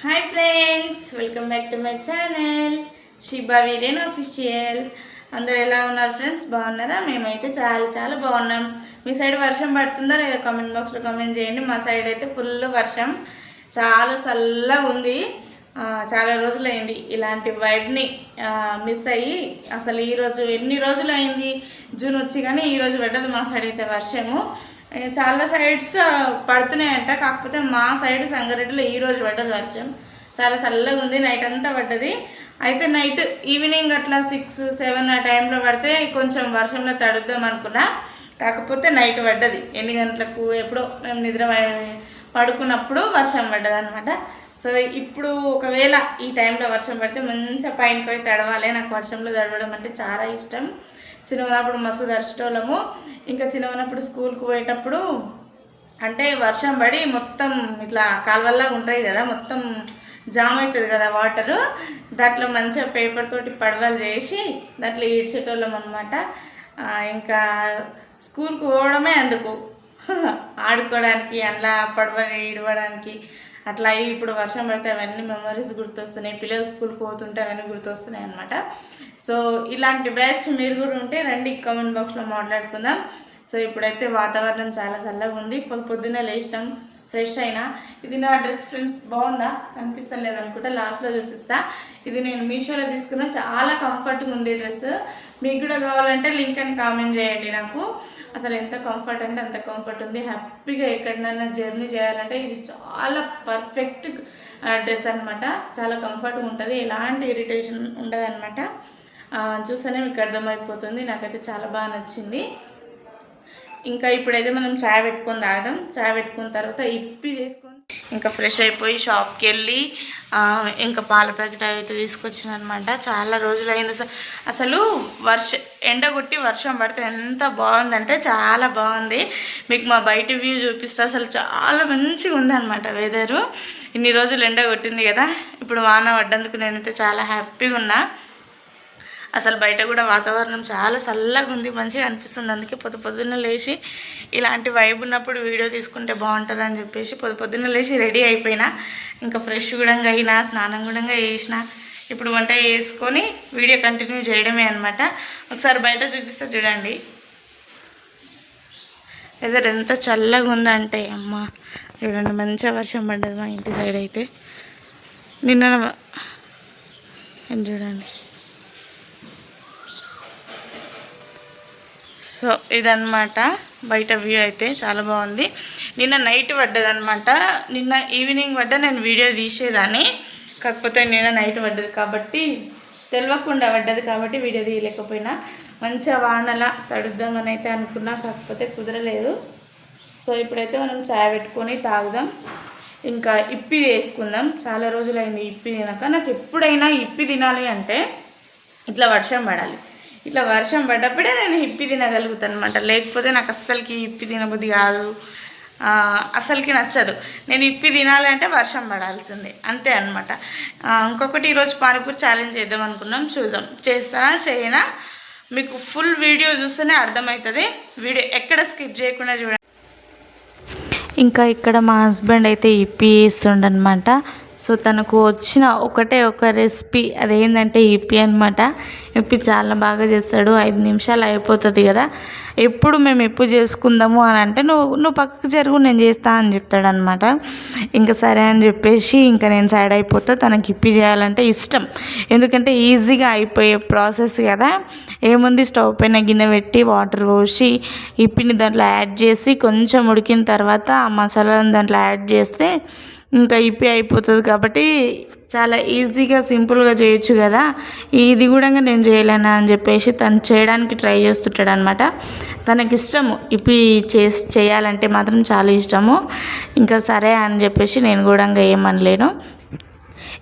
Hi friends, welcome back to my channel Shiba Viren official. అందరు ఎలా ఉన్నారు ఫ్రెండ్స్? బాగున్నారా? మేమైతే చాలా చాలా బాగున్నాం. మీ సైడ్ వర్షం పడుతుందా లేదా కామెంట్ బాక్స్లో కామెంట్ చేయండి. మా సైడ్ అయితే ఫుల్ వర్షం, చాలా చల్లగా ఉంది. చాలా రోజులైంది ఇలాంటి వైబ్ని మిస్ అయ్యి. అసలు ఈరోజు ఎన్ని రోజులు అయింది జూన్ వచ్చి, కానీ ఈరోజు పడ్డది మా సైడ్ అయితే వర్షము. చాలా సైడ్స్ పడుతున్నాయంట, కాకపోతే మా సైడ్ సంగారెడ్డిలో ఈరోజు పడ్డది వర్షం. చాలా చల్లగా ఉంది, నైట్ అంతా పడ్డది. అయితే నైట్ ఈవినింగ్ అట్లా 6-7 ఆ టైంలో పడితే కొంచెం వర్షంలో తడుద్దాం అనుకున్నా, కాకపోతే నైట్ పడ్డది. ఎన్ని గంటలకు ఎప్పుడో మేము నిద్ర పడుకున్నప్పుడు వర్షం పడ్డది అనమాట. సో ఇప్పుడు ఒకవేళ ఈ టైంలో వర్షం పడితే మంచిగా పైనకి పోయి తడవాలి. నాకు వర్షంలో తడవడం అంటే చాలా ఇష్టం. చిన్నప్పుడు మస్తు దర్శటోళ్ళము. ఇంకా చిన్నప్పుడు స్కూల్కి పోయేటప్పుడు అంటే వర్షం పడి మొత్తం ఇట్లా కాలువల్లాగా ఉంటాయి కదా, మొత్తం జామ్ అవుతుంది కదా వాటరు. దాంట్లో మంచిగా పేపర్ తోటి పడవలు చేసి దాంట్లో ఈడ్చేటోళ్ళం అనమాట. ఇంకా స్కూల్కి పోవడమే అందుకు, ఆడుకోవడానికి, అట్లా పడవని ఈడవడానికి అట్లా. ఇప్పుడు వర్షం పడితే అవన్నీ మెమరీస్ గుర్తొస్తున్నాయి. పిల్లలు స్కూల్కి పోతుంటే అవన్నీ గుర్తొస్తున్నాయి అనమాట. సో ఇలాంటి బ్యాచ్ మీరు కూడా ఉంటే రండి, కామెంట్ బాక్స్లో మాట్లాడుకుందాం. సో ఇప్పుడైతే వాతావరణం చాలా చల్లగా ఉంది. పొద్దున్నే లేచినాం, ఫ్రెష్ అయినా. ఇది నా డ్రెస్ ఫ్రెండ్స్, బాగుందా? కనిపిస్తలేదు అనుకుంటా, లాస్ట్లో చూపిస్తా. ఇది నేను మీషోలో తీసుకున్నా, చాలా కంఫర్ట్గా ఉంది డ్రెస్. మీకు కూడా కావాలంటే లింక్ అని కామెంట్ చేయండి నాకు. అసలు ఎంత కంఫర్ట్ అంటే అంత కంఫర్ట్ ఉంది. హ్యాపీగా ఎక్కడైనా జర్నీ చేయాలంటే ఇది చాలా పర్ఫెక్ట్ డ్రెస్ అనమాట. చాలా కంఫర్ట్గా ఉంటుంది, ఎలాంటి ఇరిటేషన్ ఉండదు అనమాట. చూస్తేనే మీకు అర్థమైపోతుంది. నాకైతే చాలా బాగా నచ్చింది. ఇంకా ఇప్పుడైతే మనం చాయ్ పెట్టుకొని తాగుదాం. చాయ్ పెట్టుకున్న తర్వాత ఇప్పి చేసుకొని ఇంకా ఫ్రెష్ అయిపోయి షాప్కి వెళ్ళి ఇంకా పాల ప్యాకెట్ అయితే తీసుకొచ్చిన అనమాట. చాలా రోజులైంది అసలు. ఎండ కొట్టి వర్షం పడితే ఎంత బాగుందంటే చాలా బాగుంది. మీకు మా బయట వ్యూ చూపిస్తే అసలు చాలా మంచిగా ఉందన్నమాట వెదరు. ఇన్ని రోజులు ఎండ కొట్టింది కదా, ఇప్పుడు వాన పడ్డందుకు నేనైతే చాలా హ్యాపీగా ఉన్నా. అసలు బయట కూడా వాతావరణం చాలా చల్లగా ఉంది, మంచిగా అనిపిస్తుంది. అందుకే పొద్దున్న లేచి ఇలాంటి వైబ్ ఉన్నప్పుడు వీడియో తీసుకుంటే బాగుంటుంది అని చెప్పేసి పొద్దున్న లేచి రెడీ అయిపోయినా. ఇంకా ఫ్రెష్ కూడా అయినా, స్నానం కూడా చేసిన. ఇప్పుడు వంట చేసుకొని వీడియో కంటిన్యూ చేయడమే అనమాట. ఒకసారి బయట చూపిస్తే చూడండి, వెదర్ ఎంత చల్లగా ఉందంటే అమ్మ చూడండి. మంచిగా వర్షం పడ్డది మా ఇంటి సైడ్ అయితే నిన్న. చూడండి, సో ఇదన్నమాట బయట వ్యూ అయితే చాలా బాగుంది. నిన్న నైట్ పడ్డదనమాట. నిన్న ఈవినింగ్ పడ్డ నేను వీడియో తీసేదాన్ని, కాకపోతే నిన్న నైట్ పడ్డది కాబట్టి, తెలియకుండా పడ్డది కాబట్టి వీడియో తీయలేకపోయినా. మంచిగా వానలా తడుద్దామని అయితే అనుకున్నా, కాకపోతే కుదరలేదు. సో ఇప్పుడైతే మనం చాయ్ పెట్టుకొని తాగుదాం, ఇంకా ఇప్పి వేసుకుందాం. చాలా రోజులైంది ఇప్పి తినక. నాకు ఎప్పుడైనా ఇప్పి తినాలి అంటే ఇట్లా వర్షం పడాలి. ఇట్లా వర్షం పడ్డప్పుడే నేను ఇప్పి తినగలుగుతాను అనమాట. లేకపోతే నాకు అస్సలకి ఇప్పి తినబుద్ధి కాదు, అస్సలకి నచ్చదు. నేను ఇప్పి తినాలి అంటే వర్షం పడాల్సిందే, అంతే అనమాట. ఇంకొకటి, ఈరోజు పానీపూరి ఛాలెంజ్ చేద్దాం అనుకున్నాం. చూద్దాం చేస్తానా చేయనా, మీకు ఫుల్ వీడియో చూస్తేనే అర్థమవుతుంది. వీడియో ఎక్కడ స్కిప్ చేయకుండా చూడండి. ఇంకా ఇక్కడ మా హస్బెండ్ అయితే ఇప్పి ఇస్తుండనమాట. సో తనకు వచ్చిన ఒకటే ఒక రెసిపీ, అదేంటంటే ఇప్పి అనమాట. ఇప్పి చాలా బాగా చేస్తాడు, 5 నిమిషాలు అయిపోతుంది కదా. ఎప్పుడు మేము ఎప్పుడు చేసుకుందాము అని అంటే నువ్వు పక్కకు జరుగు, నేను చేస్తా అని చెప్తాడనమాట. ఇంకా సరే అని చెప్పేసి ఇంకా నేను సైడ్ అయిపోతా. తనకి ఇప్పి చేయాలంటే ఇష్టం, ఎందుకంటే ఈజీగా అయిపోయే ప్రాసెస్ కదా. ఏముంది, స్టవ్ పైన గిన్నె పెట్టి వాటర్ పోసి ఇప్పిని దాంట్లో యాడ్ చేసి కొంచెం ఉడికిన తర్వాత ఆ మసాలాను దాంట్లో యాడ్ చేస్తే ఇంకా ఇప్పి అయిపోతుంది. కాబట్టి చాలా ఈజీగా సింపుల్గా చేయొచ్చు కదా. ఇది కూడా నేను చేయలేనా అని చెప్పేసి తను చేయడానికి ట్రై చేస్తుంటాడు అనమాట. తనకి ఇష్టము ఇప్పి చేయాలంటే మాత్రం చాలా ఇష్టము. ఇంకా సరే అని చెప్పేసి నేను కూడా ఏమనలేను.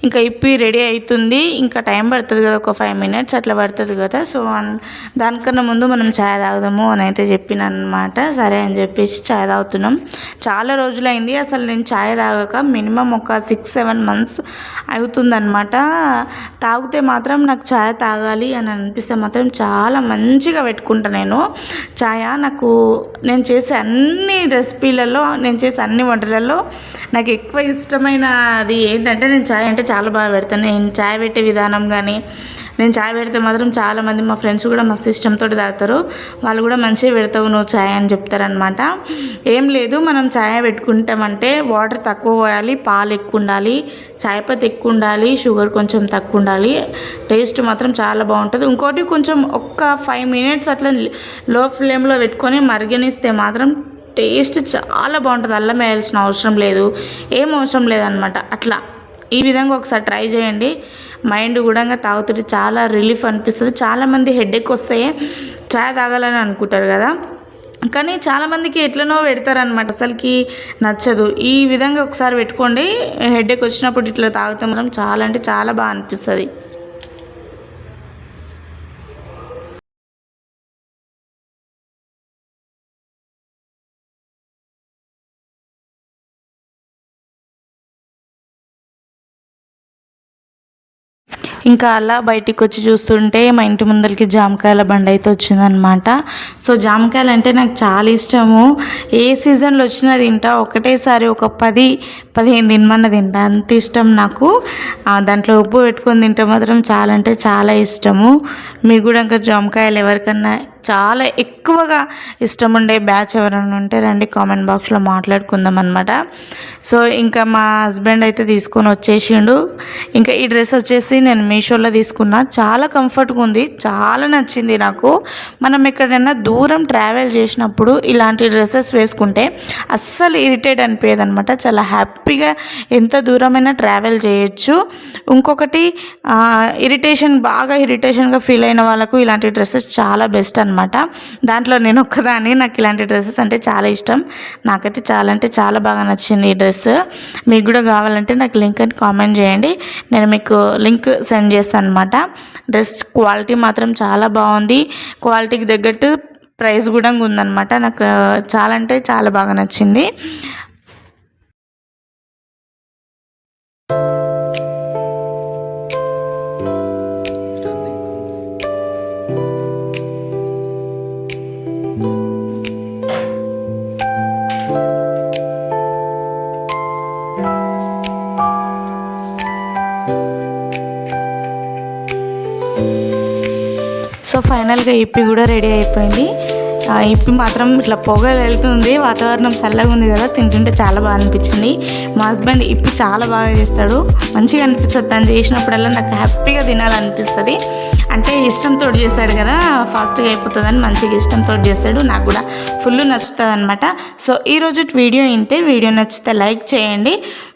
ఇంకా ఇప్పి రెడీ అవుతుంది. ఇంకా టైం పడుతుంది కదా, ఒక 5 minutes అట్లా పడుతుంది కదా. సో దానికన్నా ముందు మనం ఛాయ్ తాగుదాము అని అయితే చెప్పిన అనమాట. సరే అని చెప్పేసి ఛాయ్ తాగుతున్నాం. చాలా రోజులైంది అసలు నేను ఛాయ్ తాగక, మినిమం ఒక 6-7 months అవుతుందన్నమాట. తాగితే మాత్రం నాకు ఛాయ్ తాగాలి అని అనిపిస్తే మాత్రం చాలా మంచిగా పెట్టుకుంటా నేను ఛాయ్. నేను చేసే అన్ని రెసిపీలలో, నేను చేసే అన్ని వంటలలో నాకు ఎక్కువ ఇష్టమైనది ఏంటంటే, నేను ఛాయ్ అంటే చాలా బాగా పెడతాను. నేను ఛాయ్ పెట్టే విధానం కానీ, నేను ఛాయ్ పెడితే మాత్రం చాలామంది మా ఫ్రెండ్స్ కూడా మస్తు ఇష్టంతో తాగుతారు. వాళ్ళు కూడా మంచిగా పెడతావు నువ్వు ఛాయ్ అని చెప్తారనమాట. ఏం లేదు, మనం ఛాయ్ పెట్టుకుంటామంటే వాటర్ తక్కువ పోయాలి, పాలు ఎక్కువ ఉండాలి, ఛాయ్ పత్తి ఎక్కువ ఉండాలి, షుగర్ కొంచెం తక్కువ ఉండాలి. టేస్ట్ మాత్రం చాలా బాగుంటుంది. ఇంకోటి కొంచెం ఒక్క 5 minutes అట్లా లో ఫ్లేమ్లో పెట్టుకొని మరిగనిస్తే మాత్రం టేస్ట్ చాలా బాగుంటుంది. అల్లం వేయాల్సిన అవసరం లేదు, ఏం అవసరం లేదనమాట. అట్లా ఈ విధంగా ఒకసారి ట్రై చేయండి. మైండ్ కూడా తాగుతుంటే చాలా రిలీఫ్ అనిపిస్తుంది. చాలామంది హెడేక్ వస్తే ఛాయ్ తాగాలని అనుకుంటారు కదా, కానీ చాలామందికి ఎట్లనో పెడతారనమాట, అసలుకి నచ్చదు. ఈ విధంగా ఒకసారి పెట్టుకోండి. హెడేక్ వచ్చినప్పుడు ఇట్లా తాగితే మాత్రం చాలా అంటే చాలా బాగా అనిపిస్తుంది. ఇంకా అలా బయటికి వచ్చి చూస్తుంటే మా ఇంటి ముందరికి జామకాయల బండి అయితే వచ్చిందనమాట. సో జామకాయలు అంటే నాకు చాలా ఇష్టము. ఏ సీజన్లో వచ్చినా తింటా, ఒకటేసారి ఒక 10-15 తినమన్న తింటా, అంత ఇష్టం నాకు. దాంట్లో ఉప్పు పెట్టుకొని తింటే మాత్రం చాలా అంటే చాలా ఇష్టము. మీకు కూడా ఇంకా జామకాయలు ఎవరికన్నా చాలా ఎక్కువగా ఇష్టం ఉండే బ్యాచ్ ఎవరైనా ఉంటే రండి, కామెంట్ బాక్స్లో మాట్లాడుకుందాం అనమాట. సో ఇంకా మా హస్బెండ్ అయితే తీసుకొని వచ్చేసిండు. ఇంకా ఈ డ్రెస్ వచ్చేసి నేను మీషోలో తీసుకున్నా. చాలా కంఫర్ట్గా ఉంది, చాలా నచ్చింది నాకు. మనం ఎక్కడైనా దూరం ట్రావెల్ చేసినప్పుడు ఇలాంటి డ్రెస్సెస్ వేసుకుంటే అస్సలు ఇరిటేట్ అనిపించదు అనమాట. చాలా హ్యాపీగా ఎంత దూరమైనా ట్రావెల్ చేయొచ్చు. ఇంకొకటి బాగా ఇరిటేషన్గా ఫీల్ అయిన వాళ్ళకు ఇలాంటి డ్రెస్సెస్ చాలా బెస్ట్ అనమాట. దాంట్లో నేను ఒక్కదాన్ని, నాకు ఇలాంటి డ్రెస్సెస్ అంటే చాలా ఇష్టం. నాకైతే చాలా అంటే చాలా బాగా నచ్చింది ఈ డ్రెస్. మీకు కూడా కావాలంటే నాకు లింక్ అని కామెంట్ చేయండి, నేను మీకు లింక్ సెండ్ చేస్తాను అనమాట. డ్రెస్ క్వాలిటీ మాత్రం చాలా బాగుంది, క్వాలిటీకి తగ్గట్టు ప్రైస్ కూడా ఉందన్నమాట. నాకు చాలా అంటే చాలా బాగా నచ్చింది. సో ఫైనల్గా ఇప్పి కూడా రెడీ అయిపోయింది. ఇప్పి మాత్రం ఇట్లా పొగలు వెళ్తుంది, వాతావరణం చల్లగా ఉంది కదా, తింటుంటే చాలా బాగా అనిపించింది. మా హస్బెండ్ ఇప్పి చాలా బాగా చేస్తాడు, మంచిగా అనిపిస్తుంది. తను చేసినప్పుడల్లా నాకు హ్యాపీగా తినాలనిపిస్తుంది. అంటే ఇష్టంతో చేస్తాడు కదా, ఫాస్ట్గా అయిపోతుందని మంచిగా ఇష్టంతో చేస్తాడు. నాకు కూడా ఫుల్ నచ్చుతుంది అనమాట. సో ఈరోజు వీడియో ఇంతే. వీడియో నచ్చితే లైక్ చేయండి.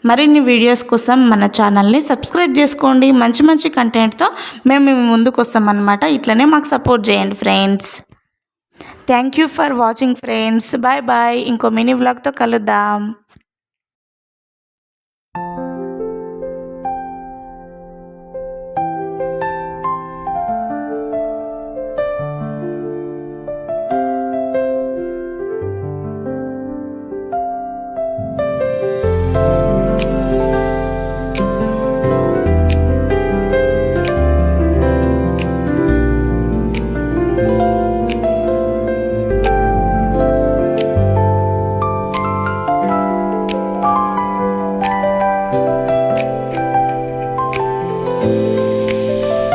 మరిన్ని వీడియోస్ కోసం మన ఛానల్ని సబ్స్క్రైబ్ చేసుకోండి. మంచి మంచి కంటెంట్తో మేము ముందుకు వస్తామన్నమాట. ఇట్లనే మాకు సపోర్ట్ చేయండి friends. Thank you for watching friends. Bye bye. ఇంకో మినీ వ్లాగ్తో కలుద్దాం.